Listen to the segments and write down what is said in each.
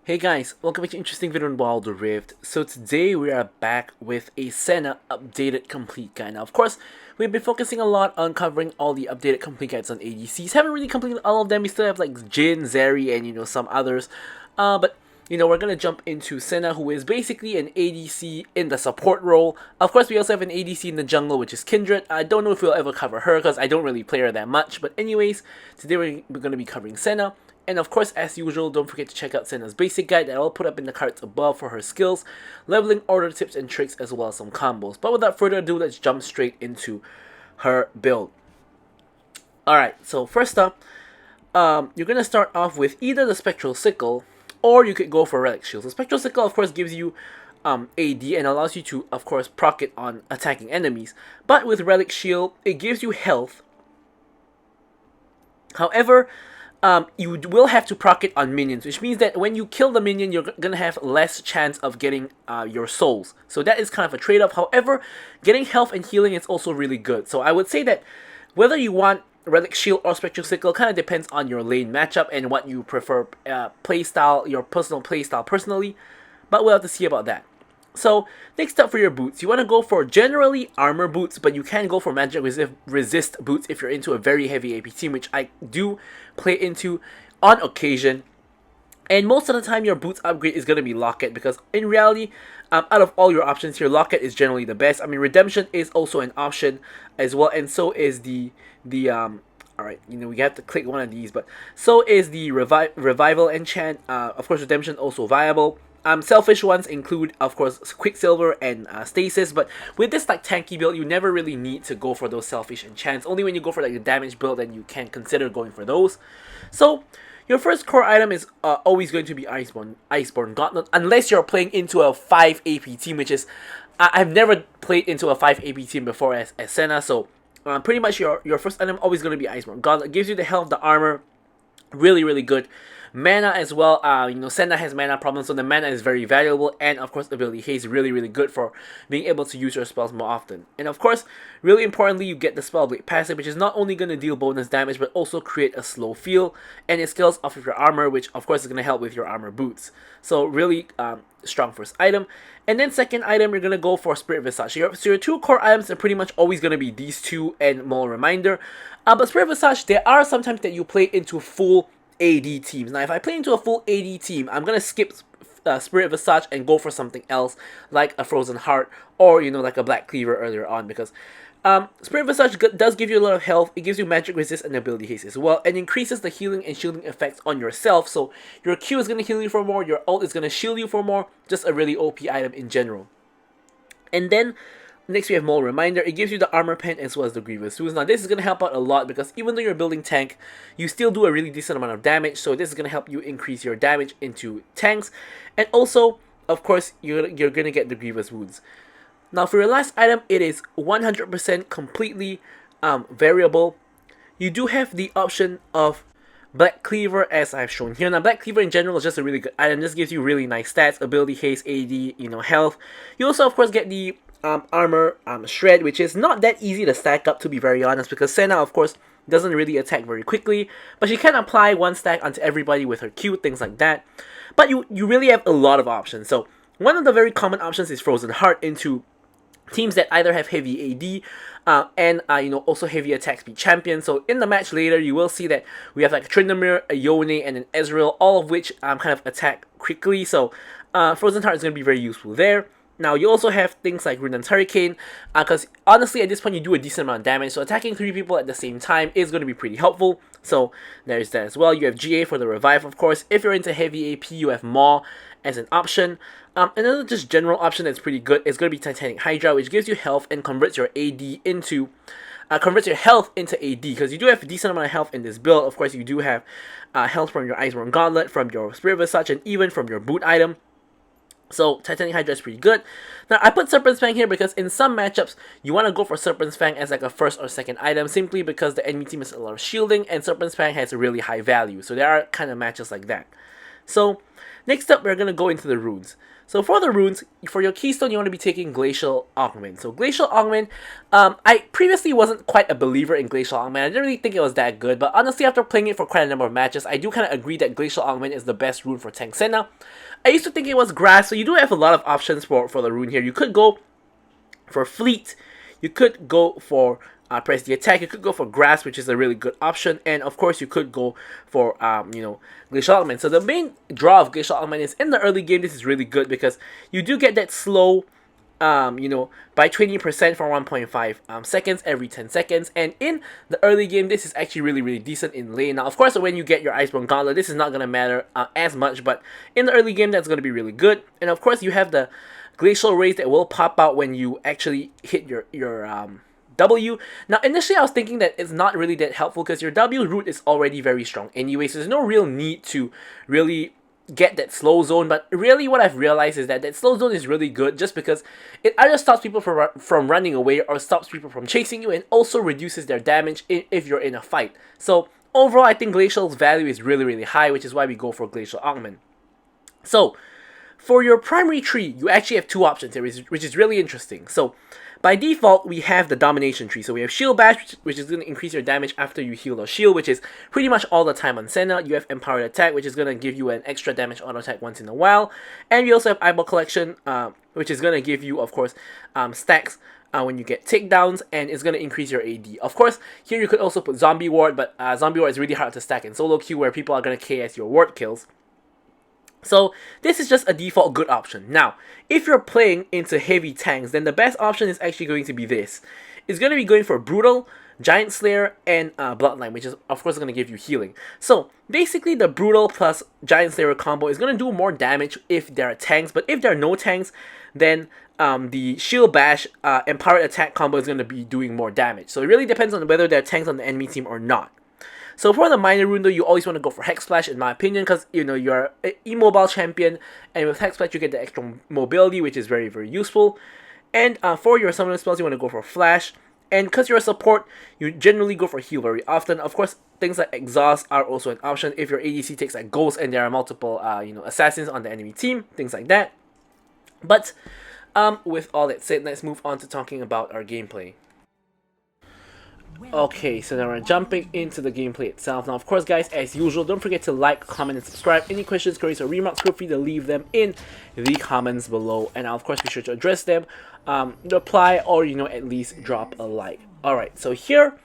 Hey guys, welcome back to an interesting video on Wild Rift. So today we are back with a Senna updated complete guide. Now of course, we've been focusing a lot on covering all the updated complete guides on ADCs. Haven't really completed all of them, we still have like Jin, Zeri, and some others. But we're gonna jump into Senna, who is basically an ADC in the support role. Of course, we also have an ADC in the jungle, which is Kindred. I don't know if we'll ever cover her because I don't really play her that much. But anyways, today we're gonna be covering Senna. And of course, as usual, don't forget to check out Senna's basic guide that I'll put up in the cards above for her skills, leveling, order tips, and tricks, as well as some combos. But without further ado, let's jump straight into her build. Alright, so first up, you're going to start off with either the Spectral Sickle, or you could go for Relic Shield. So Spectral Sickle, of course, gives you AD and allows you to, of course, proc it on attacking enemies. But with Relic Shield, it gives you health. However, you will have to proc it on minions, which means that when you kill the minion, you're gonna have less chance of getting your souls. So that is kind of a trade-off. However, getting health and healing is also really good. So I would say that whether you want Relic Shield or Spectral Sickle kind of depends on your lane matchup and what you prefer playstyle, your personal playstyle personally. But we'll have to see about that. So, next up for your boots, you want to go for generally armor boots, but you can go for magic resist boots if you're into a very heavy AP team, which I do play into on occasion. And most of the time, your boots upgrade is going to be Locket, because in reality, out of all your options here, Locket is generally the best. I mean, Redemption is also an option as well, and so is alright, we have to click one of these, but so is the Revival Enchant. Of course, Redemption also viable. Selfish ones include, of course, Quicksilver and Stasis, but with this like tanky build, you never really need to go for those selfish enchants. Only when you go for like a damage build, then you can consider going for those. So, your first core item is always going to be Iceborne Gauntlet, unless you're playing into a 5 AP team, which is, I've never played into a 5 AP team before as Senna, so pretty much your first item always going to be Iceborne Gauntlet. It gives you the health, the armor, really good. Mana as well, Senna has mana problems, so the mana is very valuable, and of course ability haste is really good for being able to use your spells more often. And of course, really importantly, you get the Spellblade passive, which is not only going to deal bonus damage, but also create a slow feel, and it scales off of your armor, which of course is going to help with your armor boots. So really strong first item. And then second item, you're going to go for Spirit Visage. So your two core items are pretty much always going to be these two and Maul Reminder. But Spirit Visage, there are sometimes that you play into full AD teams. Now, if I play into a full AD team, I'm gonna skip Spirit Visage and go for something else, like a Frozen Heart, or like a Black Cleaver earlier on, because Spirit Visage does give you a lot of health. It gives you magic resist and ability haste as well, and increases the healing and shielding effects on yourself. So your Q is gonna heal you for more, your ult is gonna shield you for more. Just a really OP item in general. And then next we have Maul Reminder. It gives you the Armor Pen as well as the Grievous Wounds. Now this is going to help out a lot because even though you're building tank, you still do a really decent amount of damage. So this is going to help you increase your damage into tanks. And also, of course, you're going to get the Grievous Wounds. Now for your last item, it is 100% completely variable. You do have the option of Black Cleaver, as I've shown here. Now, Black Cleaver in general is just a really good item. This gives you really nice stats, ability haste, AD, health. You also, of course, get the armor shred, which is not that easy to stack up, to be very honest, because Senna, of course, doesn't really attack very quickly, but she can apply one stack onto everybody with her Q, things like that. But you really have a lot of options. So one of the very common options is Frozen Heart into teams that either have heavy AD and also heavy attack speed champions. So in the match later, you will see that we have like a Tryndamere, a Yone, and an Ezreal, all of which kind of attack quickly. So Frozen Heart is going to be very useful there. Now, you also have things like Runaan's Hurricane, because honestly, at this point, you do a decent amount of damage, so attacking 3 people at the same time is going to be pretty helpful. So, there's that as well. You have GA for the Revive, of course. If you're into heavy AP, you have Maw as an option. Another just general option that's pretty good is going to be Titanic Hydra, which gives you health and converts your AD into... converts your health into AD, because you do have a decent amount of health in this build. Of course, you do have health from your Iceborne Gauntlet, from your Spirit Visage, and even from your boot item. So, Titanic Hydra is pretty good. Now, I put Serpent's Fang here because in some matchups, you want to go for Serpent's Fang as like a first or second item, simply because the enemy team has a lot of shielding, and Serpent's Fang has a really high value. So, there are kind of matches like that. So, Next up, we're going to go into the runes. So for the runes, for your keystone, you want to be taking Glacial Augment. So Glacial Augment, I previously wasn't quite a believer in Glacial Augment. I didn't really think it was that good, but honestly, after playing it for quite a number of matches, I do kind of agree that Glacial Augment is the best rune for Tank Senna. I used to think it was Grass, so you do have a lot of options for the rune here. You could go for Fleet, you could go for press the attack, you could go for Grass, which is a really good option, and of course you could go for Glacial Augment. So the main draw of Glacial Augment is in the early game. This is really good because you do get that slow by 20% for 1.5 seconds every 10 seconds, and in the early game this is actually really decent in lane. Now of course when you get your Iceborne Gauntlet, this is not going to matter as much, but in the early game that's going to be really good. And of course you have the Glacial Rays that will pop out when you actually hit your W. Now initially I was thinking that it's not really that helpful because your W root is already very strong anyway, so there's no real need to really get that slow zone. But really what I've realized is that slow zone is really good just because it either stops people from running away or stops people from chasing you, and also reduces their damage if you're in a fight. So overall I think Glacial's value is really high, which is why we go for Glacial Augment. So for your primary tree, you actually have two options here, which is really interesting. So by default, we have the Domination tree. So we have Shield Bash, which is going to increase your damage after you heal or shield, which is pretty much all the time on Senna. You have Empowered Attack, which is going to give you an extra damage auto attack once in a while. And we also have Eyeball Collection, which is going to give you, of course, stacks when you get takedowns, and it's going to increase your AD. Of course, here you could also put Zombie Ward, but Zombie Ward is really hard to stack in solo queue where people are going to KS your ward kills. So this is just a default good option. Now, if you're playing into heavy tanks, then the best option is actually going to be this. It's going to be going for Brutal, Giant Slayer, and Bloodline, which is of course going to give you healing. So basically the Brutal plus Giant Slayer combo is going to do more damage if there are tanks, but if there are no tanks, then the Shield Bash Empowered Attack combo is going to be doing more damage. So it really depends on whether there are tanks on the enemy team or not. So for the minor rune though, you always want to go for Hex Splash in my opinion, because you're an immobile champion, and with Hex Splash you get the extra mobility, which is very useful. And for your summoner spells you want to go for Flash, and because you're a support you generally go for heal very often. Of course things like Exhaust are also an option if your ADC takes like Ghost and there are multiple assassins on the enemy team, things like that. But with all that said, let's move on to talking about our gameplay. Okay, so now we're jumping into the gameplay itself. Now, of course, guys, as usual, don't forget to like, comment, and subscribe. Any questions, queries, or remarks, feel free to leave them in the comments below, and I'll, of course, be sure to address them, reply, or, at least drop a like. Alright, so here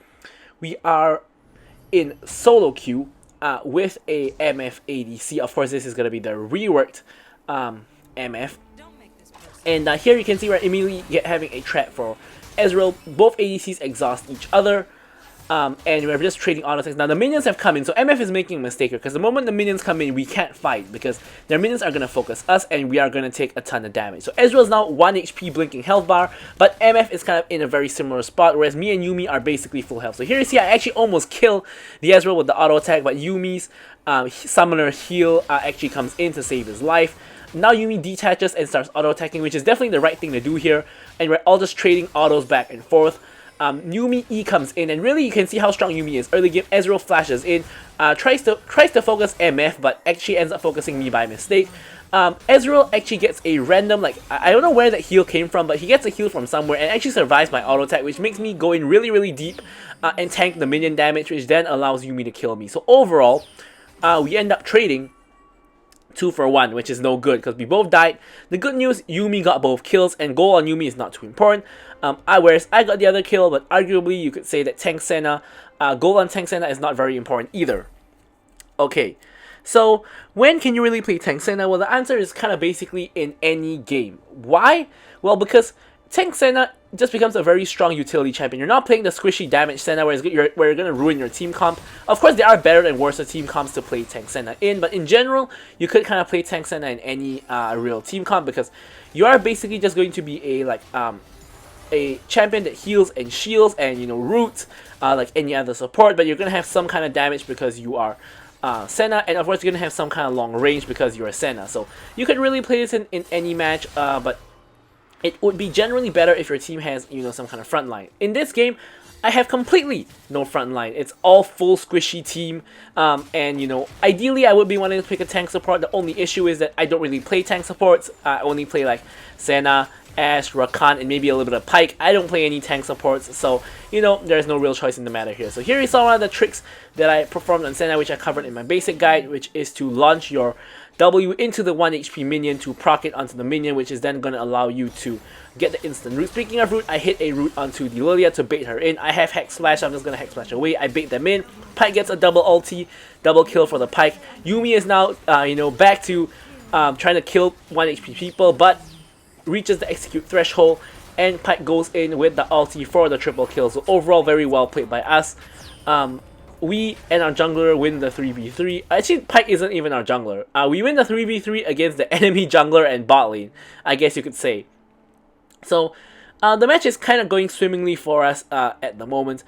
we are in solo queue with a MF ADC. Of course, this is going to be the reworked MF. And here you can see we're immediately having a trap for Ezreal. Both ADCs exhaust each other, and we're just trading auto attacks. Now the minions have come in, so MF is making a mistake here, because the moment the minions come in, we can't fight, because their minions are going to focus us, and we are going to take a ton of damage. So Ezreal is now 1 HP blinking health bar, but MF is kind of in a very similar spot, whereas me and Yuumi are basically full health. So here you see I actually almost kill the Ezreal with the auto attack, but Yuumi's summoner heal actually comes in to save his life. Now Yuumi detaches and starts auto-attacking, which is definitely the right thing to do here. And we're all just trading autos back and forth. Yuumi E comes in, and really you can see how strong Yuumi is. Early game, Ezreal flashes in, tries to focus MF, but actually ends up focusing me by mistake. Ezreal actually gets a random, I don't know where that heal came from, but he gets a heal from somewhere and actually survives my auto-attack, which makes me go in really deep and tank the minion damage, which then allows Yuumi to kill me. So overall, we end up trading 2 for 1, which is no good because we both died. The good news, Yuumi got both kills, and goal on Yuumi is not too important. Whereas I got the other kill, but arguably you could say that Tank Senna, goal on Tank Senna is not very important either. Okay, so when can you really play Tank Senna? Well, the answer is kind of basically in any game. Why? Well, because Tank Senna just becomes a very strong utility champion. You're not playing the squishy damage Senna where you're going to ruin your team comp. Of course, there are better and worse team comps to play Tank Senna in, but in general, you could kind of play Tank Senna in any real team comp, because you are basically just going to be a champion that heals and shields and roots like any other support, but you're going to have some kind of damage because you are Senna, and of course you're going to have some kind of long range because you're Senna. So you can really play this in any match, but it would be generally better if your team has, some kind of front line. In this game, I have completely no front line. It's all full squishy team, and you know, ideally I would be wanting to pick a tank support. The only issue is that I don't really play tank supports. I only play like Senna, Ashe, Rakan, and maybe a little bit of Pyke. I don't play any tank supports, so you know, there's no real choice in the matter here. So here you saw one of the tricks that I performed on Senna, which I covered in my basic guide, which is to launch your W into the 1 HP minion to proc it onto the minion, which is then going to allow you to get the instant root. Speaking of root, I hit a root onto the Lilia to bait her in. I have Hex Slash, I'm just going to Hex Slash away. I bait them in. Pyke gets a double ulti, double kill for the Pyke. Yuumi is now, you know, back to trying to kill 1 HP people, but reaches the execute threshold, and Pyke goes in with the ulti for the triple kill. So overall, very well played by us. We and our jungler win the 3v3. Actually, Pyke isn't even our jungler. We win the 3v3 against the enemy jungler and bot lane, I guess you could say. So, the match is kind of going swimmingly for us at the moment.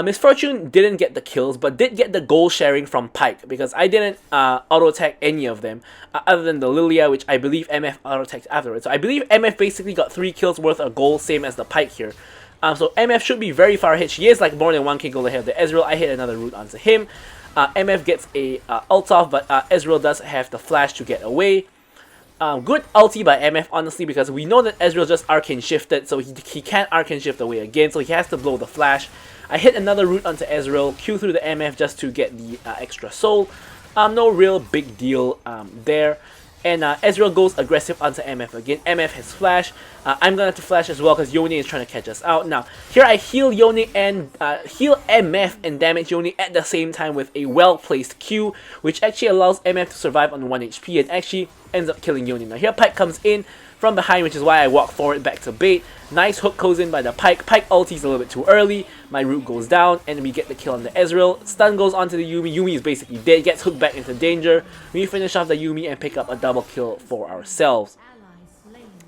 Miss Fortune didn't get the kills, but did get the goal sharing from Pyke, because I didn't auto-attack any of them, other than the Lilia, which I believe MF auto-attacked afterwards. So I believe MF basically got 3 kills worth of gold, same as the Pyke here. So MF should be very far ahead. She is like more than 1k gold ahead of the Ezreal. I hit another root onto him. MF gets a ult off, but Ezreal does have the flash to get away. Good ulti by MF, honestly, because we know that Ezreal just arcane shifted, so he can't arcane shift away again, so he has to blow the flash. I hit another root onto Ezreal, Q through the MF just to get the extra soul. No real big deal there. And Ezreal goes aggressive onto MF again. MF has flash. I'm gonna have to flash as well because Yone is trying to catch us out. Now, here I heal Yone and heal MF and damage Yone at the same time with a well-placed Q, which actually allows MF to survive on 1 HP and actually ends up killing Yone. Now here Pyke comes in from behind, which is why I walk forward back to bait. Nice hook goes in by the Pyke. Pyke ultis a little bit too early. My root goes down, and we get the kill on the Ezreal. Stun goes onto the Yuumi. Yuumi is basically dead, gets hooked back into danger. We finish off the Yuumi and pick up a double kill for ourselves.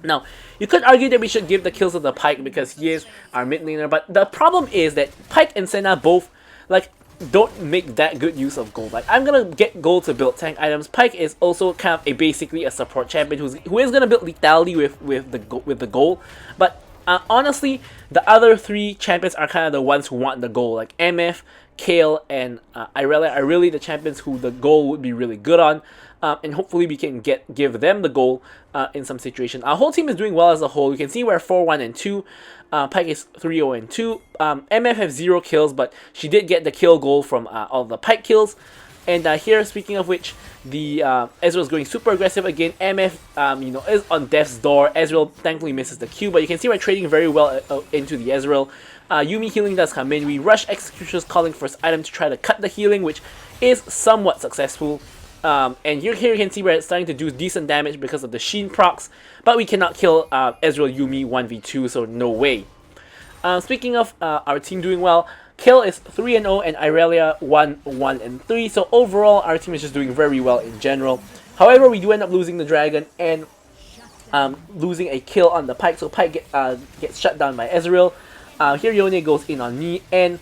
Now, you could argue that we should give the kills to the Pyke because he is our mid laner, but the problem is that Pyke and Senna both, like, don't make that good use of gold. Like, I'm gonna get gold to build tank items. Pyke is also kind of basically a support champion who is gonna build lethality with the gold. But honestly, the other 3 champions are kind of the ones who want the gold. Like MF, Kale, and Irelia are really the champions who the gold would be really good on. And hopefully we can give them the goal in some situation. Our whole team is doing well as a whole. You can see we're 4-1 and 2. Pyke is 3-0 and 2. MF has 0 kills, but she did get the kill goal from all the Pyke kills. And here, speaking of which, the Ezreal is going super aggressive again. MF, you know, is on death's door. Ezreal thankfully misses the Q, but you can see we're trading very well into the Ezreal. Yuumi healing does come in. We rush Executioner's Calling first item to try to cut the healing, which is somewhat successful. And here you can see we're starting to do decent damage because of the Sheen procs, but we cannot kill Ezreal Yuumi 1v2, so no way. Speaking of our team doing well, Kill is 3-0 and Irelia 1-1 and 3, so overall our team is just doing very well in general. However, we do end up losing the dragon and losing a kill on the Pyke, so Pyke gets shut down by Ezreal. Here Yone goes in on me, and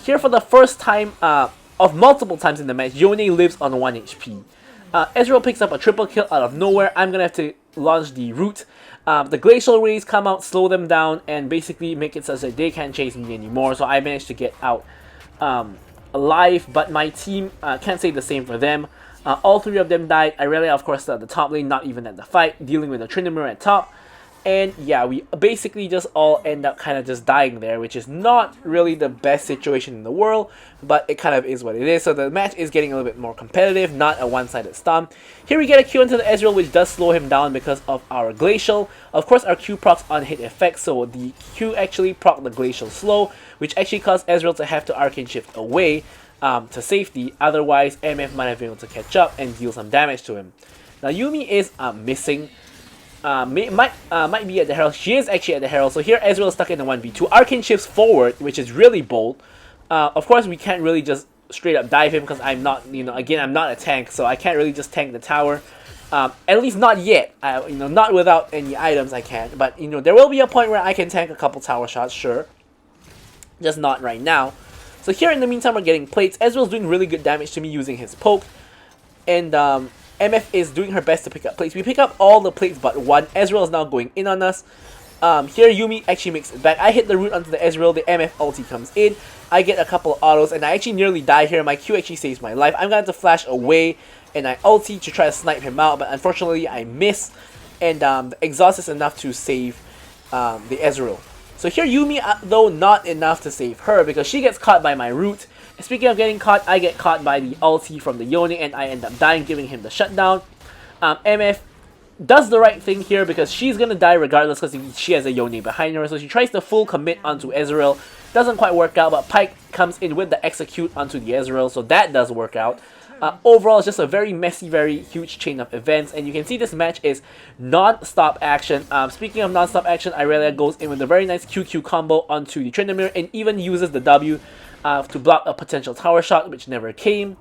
here for the first time of multiple times in the match, Yone lives on 1 HP. Ezreal picks up a triple kill out of nowhere. I'm gonna have to launch the root. The glacial rays come out, slow them down, and basically make it such that they can't chase me anymore. So I managed to get out alive, but my team can't say the same for them. All 3 of them died. Irelia, of course, at the top lane, not even at the fight, dealing with the Tryndamere at top. And yeah, we basically just all end up kind of just dying there, which is not really the best situation in the world, but it kind of is what it is. So the match is getting a little bit more competitive, not a one-sided stomp. Here we get a Q into the Ezreal, which does slow him down because of our Glacial. Of course, our Q procs on hit effect, so the Q actually proc the Glacial slow, which actually caused Ezreal to have to Arcane Shift away to safety. Otherwise, MF might have been able to catch up and deal some damage to him. Now, Yuumi is missing. Might be at the Herald. She is actually at the Herald. So here Ezreal is stuck in the 1v2. Arcane shifts forward, which is really bold. Of course, we can't really just straight up dive him because I'm not, you know, again, I'm not a tank, so I can't really just tank the tower. At least not yet. You know, not without any items I can't. But, you know, there will be a point where I can tank a couple tower shots, sure. Just not right now. So here in the meantime, we're getting plates. Ezreal's doing really good damage to me using his poke. And, MF is doing her best to pick up plates. We pick up all the plates but 1. Ezreal is now going in on us. Here Yumi actually makes it back. I hit the root onto the Ezreal, the MF ulti comes in, I get a couple of autos, and I actually nearly die here. My Q actually saves my life. I'm gonna have to flash away, and I ulti to try to snipe him out, but unfortunately I miss, and the exhaust is enough to save the Ezreal. So here Yumi, though not enough to save her, because she gets caught by my root. Speaking of getting caught, I get caught by the ulti from the Yone, and I end up dying, giving him the shutdown. MF does the right thing here because she's gonna die regardless because she has a Yone behind her, so she tries to full commit onto Ezreal. Doesn't quite work out, but Pyke comes in with the execute onto the Ezreal, so that does work out. Overall, it's just a very messy, very huge chain of events, and you can see this match is non-stop action. Speaking of non-stop action, Irelia goes in with a very nice QQ combo onto the Tryndamere and even uses the W to block a potential tower shot, which never came.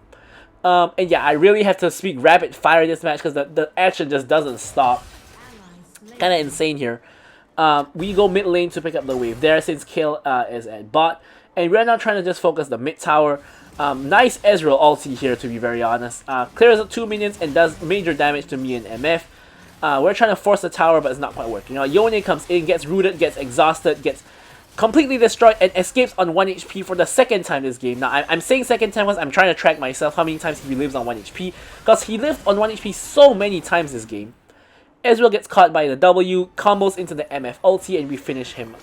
And yeah, I really have to speak rapid fire this match because the action just doesn't stop. Kind of insane here. We go mid lane to pick up the wave there since Kayle is at bot. And we're now trying to just focus the mid tower. Nice Ezreal ulti here, to be very honest. Clears up 2 minions and does major damage to me and MF. We're trying to force the tower, but it's not quite working. Yone comes in, gets rooted, gets exhausted, gets completely destroyed, and escapes on 1 HP for the second time this game. Now, I'm saying second time because I'm trying to track myself how many times he lives on 1 HP, because he lived on 1 HP so many times this game. Ezreal gets caught by the W, combos into the MF ulti, and we finish him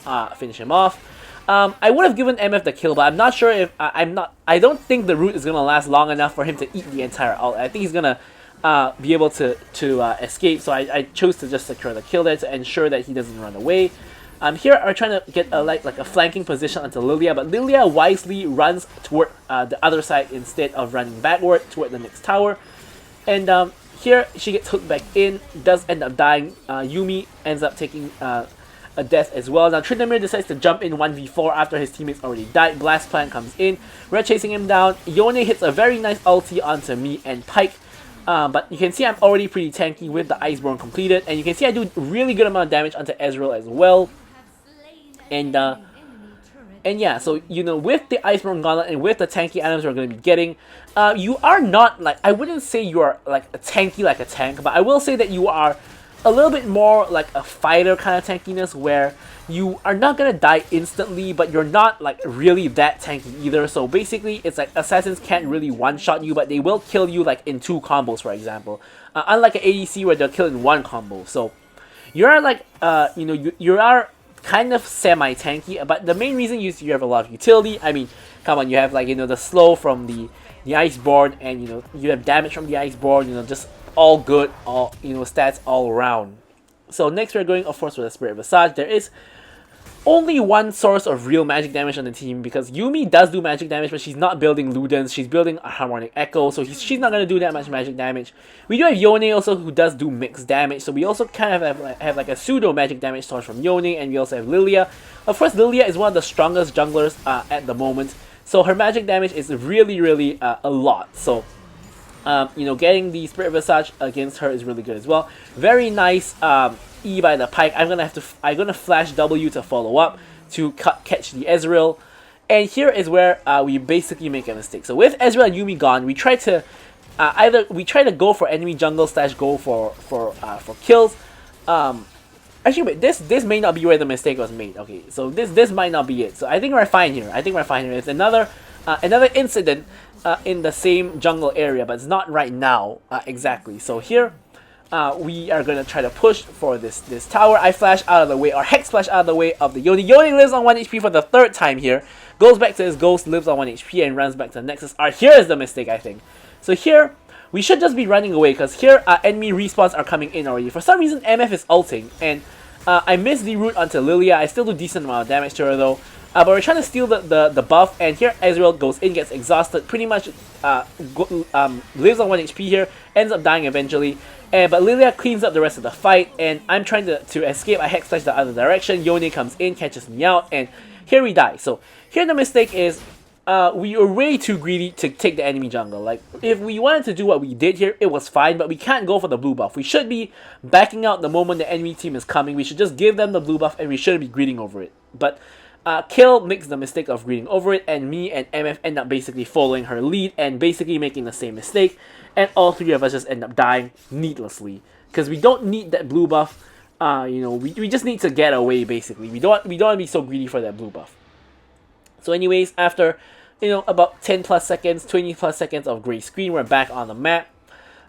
off. I would have given MF the kill, but I'm not sure if I don't think the root is gonna last long enough for him to eat the entire ult. I think he's gonna be able to escape, so I chose to just secure the kill there to ensure that he doesn't run away. Here we're trying to get like a flanking position onto Lilia, but Lilia wisely runs toward the other side instead of running backward toward the next tower. And here she gets hooked back in, does end up dying. Yumi ends up taking a death as well. Now Tryndamere decides to jump in 1v4 after his teammates already died. Blast Plant comes in, we're chasing him down. Yone hits a very nice ulti onto me and Pyke. But you can see I'm already pretty tanky with the Iceborne completed, and you can see I do really good amount of damage onto Ezreal as well. And yeah, so with the Iceborne Gauntlet and with the tanky items we're going to be getting, you are not like, I wouldn't say you are like a tanky like a tank, but I will say that you are a little bit more like a fighter kind of tankiness, where you are not going to die instantly, but you're not like really that tanky either. So basically it's like assassins can't really one-shot you, but they will kill you like in 2 combos, for example, unlike an ADC where they'll kill in 1 combo. So you are like you are kind of semi-tanky, but the main reason is you have a lot of utility. I mean, come on, you have like the slow from the Iceborne, and you have damage from the Iceborne, just all good, all stats all around. So next we're going, of course, with the Spirit Visage. There is only one source of real magic damage on the team, because Yumi does do magic damage, but she's not building Ludens, she's building a Harmonic Echo, so she's not going to do that much magic damage. We do have Yone also, who does do mixed damage, so we also kind of have like a pseudo magic damage source from Yone, and we also have Lilia. Of course, Lilia is one of the strongest junglers at the moment, so her magic damage is really a lot. So getting the Spirit Visage against her is really good as well. Very nice E by the Pyke. I'm gonna flash W to follow up to catch the Ezreal, and here is where we basically make a mistake. So with Ezreal and Yumi gone, we try to go for enemy jungle / go for kills. Actually, wait, this may not be where the mistake was made. Okay, so this might not be it. So I think we're fine here. It's another incident in the same jungle area, but it's not right now exactly. So here we are gonna try to push for this tower. I flash out of the way, or Hex Splash out of the way of the Yone. Yone lives on 1 HP for the 3rd time here. Goes back to his ghost, lives on 1 HP, and runs back to the Nexus. Here is the mistake, I think. So here we should just be running away, because here enemy respawns are coming in already. For some reason MF is ulting, and I missed the root onto Lilia. I still do decent amount of damage to her though. But we're trying to steal the buff, and here Ezreal goes in, gets exhausted, pretty much lives on 1 HP here, ends up dying eventually. But Lilia cleans up the rest of the fight, and I'm trying to escape. I Hex Slash the other direction. Yone comes in, catches me out, and here we die. So here the mistake is we were way too greedy to take the enemy jungle. Like, if we wanted to do what we did here, it was fine, but we can't go for the blue buff. We should be backing out the moment the enemy team is coming. We should just give them the blue buff, and we shouldn't be greeting over it. But Kayle makes the mistake of greeting over it, and me and MF end up basically following her lead and basically making the same mistake, and all 3 of us just end up dying needlessly, because we don't need that blue buff. we just need to get away, basically. We don't want to be so greedy for that blue buff. So anyways, after about 10 plus seconds, 20 plus seconds of gray screen, we're back on the map.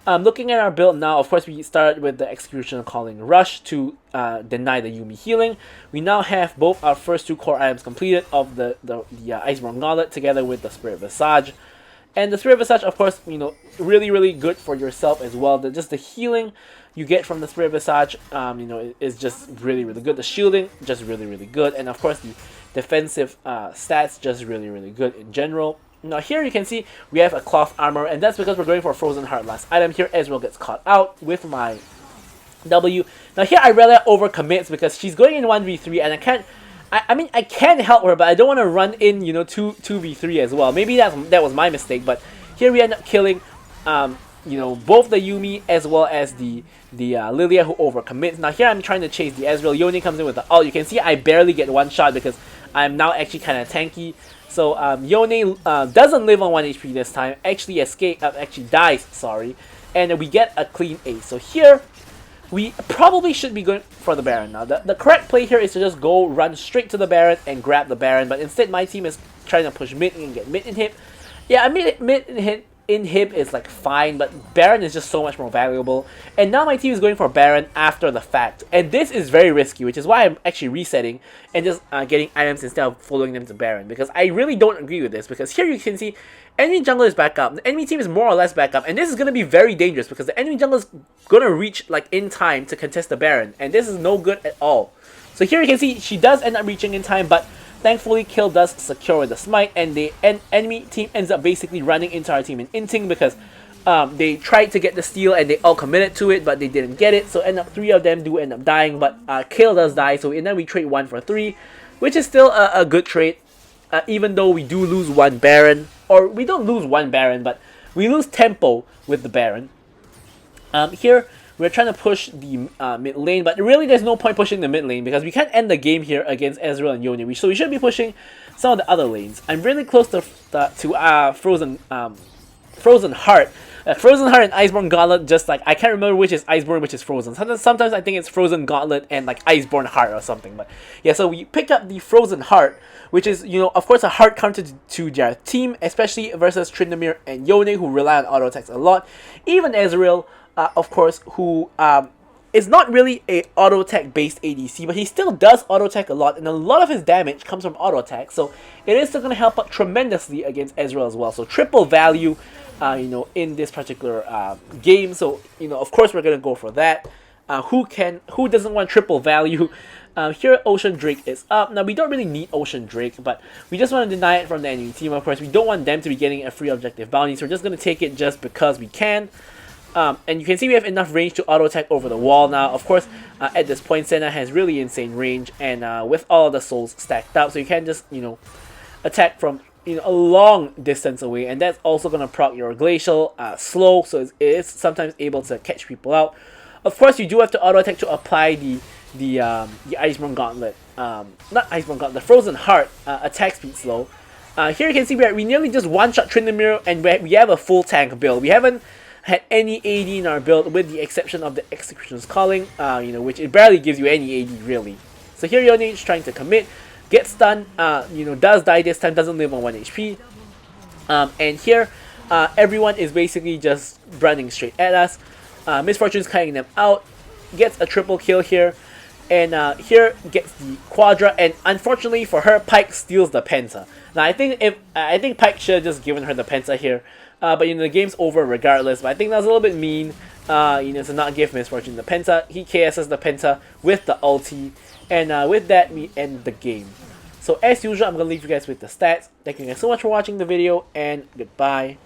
Looking at our build now, of course, we started with the Executioner Calling Rush to deny the Yuumi healing. We now have both our first 2 core items completed of the Iceborne Gauntlet together with the Spirit Visage. And the Spirit Visage, of course, really, really good for yourself as well. Just the healing you get from the Spirit Visage, is just really, really good. The shielding, just really, really good. And of course, the defensive stats, just really, really good in general. Now here you can see we have a cloth armor, and that's because we're going for a Frozen Heart last item. Here Ezreal gets caught out with my W. Now here Irelia overcommits because she's going in 1v3, and I can help her, but I don't want to run in 2v3 as well. Maybe that was my mistake, but here we end up killing both the Yuumi as well as the Lilia, who overcommits. Now here I'm trying to chase the Ezreal. Yone comes in with the ult. You can see I barely get one shot because I'm now actually kind of tanky. So Yone doesn't live on 1 HP this time. Actually dies, sorry. And we get a clean ace. So here we probably should be going for the Baron now. The correct play here is to just run straight to the Baron and grab the Baron. But instead my team is trying to push mid and get mid inhib. Yeah, I mean mid inhib is like fine, but Baron is just so much more valuable. And now my team is going for Baron after the fact. And this is very risky, which is why I'm actually resetting and just getting items instead of following them to Baron. Because I really don't agree with this. Because here you can see enemy jungle is back up. The enemy team is more or less back up. And this is going to be very dangerous because the enemy jungle is going to reach like in time to contest the Baron. And this is no good at all. So here you can see she does end up reaching in time, but thankfully, kill does secure with the smite, and the enemy team ends up basically running into our team in inting because they tried to get the steal and they all committed to it, but they didn't get it. So 3 of them do end up dying, but kill does die. So then we trade 1 for 3, which is still a good trade, even though we do lose 1 Baron, or we don't lose 1 Baron, but we lose tempo with the Baron. Here we're trying to push the mid lane, but really there's no point pushing the mid lane because we can't end the game here against Ezreal and Yone. So we should be pushing some of the other lanes. I'm really close to Frozen Heart. Frozen Heart and Iceborne Gauntlet, just like, I can't remember which is Iceborne, which is Frozen. Sometimes I think it's Frozen Gauntlet and like Iceborne Heart or something. But yeah, so we pick up the Frozen Heart, which is, of course, a hard counter to their team, especially versus Tryndamere and Yone, who rely on auto attacks a lot. Even Ezreal, of course, who is not really a auto attack based ADC, but he still does auto attack a lot, and a lot of his damage comes from auto attack. So it is still going to help out tremendously against Ezreal as well. So triple value, in this particular game. So of course we're going to go for that. Who doesn't want triple value? Here Ocean Drake is up. Now we don't really need Ocean Drake, but we just want to deny it from the enemy team. Of course, we don't want them to be getting a free objective bounty, so we're just going to take it just because we can. And you can see we have enough range to auto attack over the wall now. Of course, at this point, Senna has really insane range, and with all of the souls stacked up, so you can just attack from a long distance away, and that's also gonna proc your glacial slow, so it is sometimes able to catch people out. Of course, you do have to auto attack to apply the Iceborne Gauntlet, not Iceborne Gauntlet, the Frozen Heart attack speed slow. Here you can see we nearly just one shot Tryndamere, and we have a full tank build. We haven't had any AD in our build, with the exception of the Executioner's Calling, which it barely gives you any AD really. So here Yone is trying to commit, gets stunned, does die this time, doesn't live on 1 HP. And here, everyone is basically just running straight at us. Misfortune's cutting them out, gets a triple kill here, and here gets the Quadra, and unfortunately for her, Pyke steals the Penta. Now I think Pyke should have just given her the Penta here. But the game's over regardless. But I think that's a little bit mean, to not give Misfortune the Penta. He KSs the Penta with the ulti, and with that we end the game. So as usual, I'm gonna leave you guys with the stats. Thank you guys so much for watching the video, and goodbye.